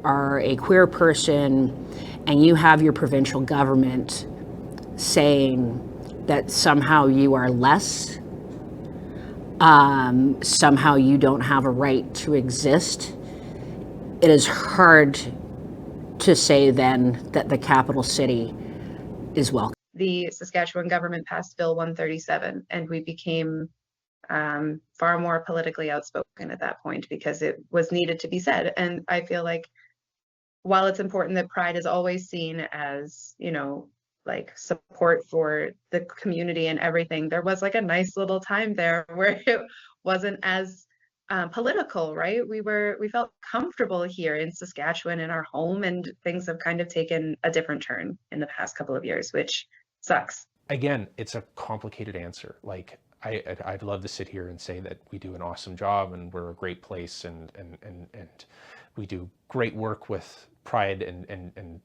are a queer person and you have your provincial government saying that somehow you are less, somehow you don't have a right to exist, it is hard to say then that the capital city is welcome. The Saskatchewan government passed Bill 137, and we became far more politically outspoken at that point because it was needed to be said. And I feel like while it's important that Pride is always seen as, you know, like support for the community and everything, there was like a nice little time there where it wasn't as political, right? We felt comfortable here in Saskatchewan in our home, and things have kind of taken a different turn in the past couple of years, which sucks. Again, it's a complicated answer. Like I'd love to sit here and say that we do an awesome job and we're a great place and we do great work with pride and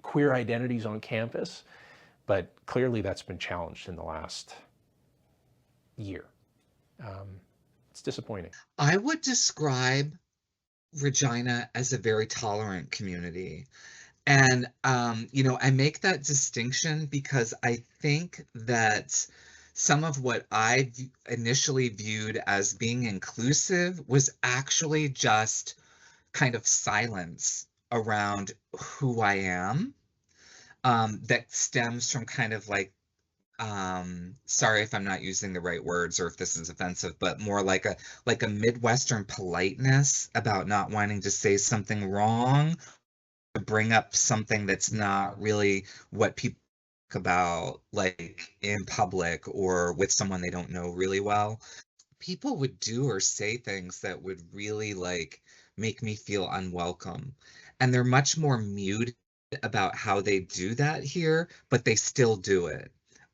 queer identities on campus, but clearly that's been challenged in the last year. It's disappointing. I would describe Regina as a very tolerant community. And, I make that distinction because I think that some of what I initially viewed as being inclusive was actually just kind of silence around who I am, that stems from kind of like, sorry if I'm not using the right words or if this is offensive, but more like a Midwestern politeness about not wanting to say something wrong, bring up something that's not really what people talk about, like in public or with someone they don't know really well. People would do or say things that would really like make me feel unwelcome. And they're much more muted about how they do that here, but they still do it.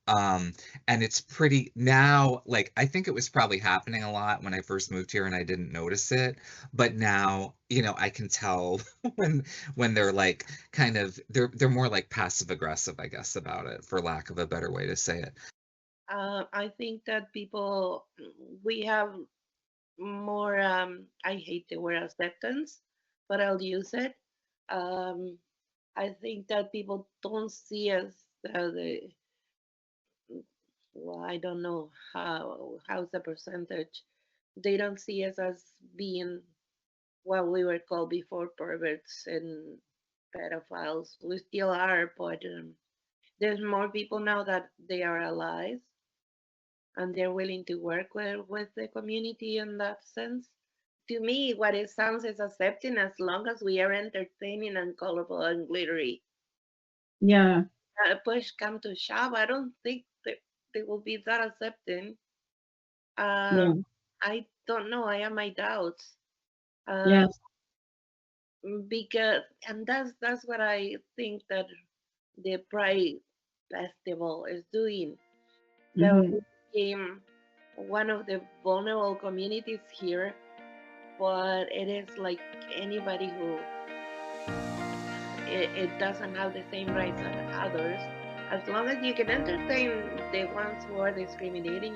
Um, and it's pretty now, like I think it was probably happening a lot when I first moved here and I didn't notice it, but now, I can tell when they're like kind of they're more like passive aggressive, I guess, about it, for lack of a better way to say it. I think that people, we have more, I hate the word acceptance, but I'll use it. Um, I think that people don't see us the, well, I don't know how's the percentage. They don't see us as being what we were called before, perverts and pedophiles. We still are, but there's more people now that they are allies and they're willing to work with the community in that sense. To me, what it sounds is accepting as long as we are entertaining and colorful and glittery. Yeah. Push come to shove, I don't think that they will be that accepting. Yeah. I don't know. I have my doubts. Yes. Because and that's what I think that the Pride Festival is doing. That Mhm. we became one of the vulnerable communities here, but it is like anybody who it doesn't have the same rights as others. As long as you can entertain the ones who are discriminating,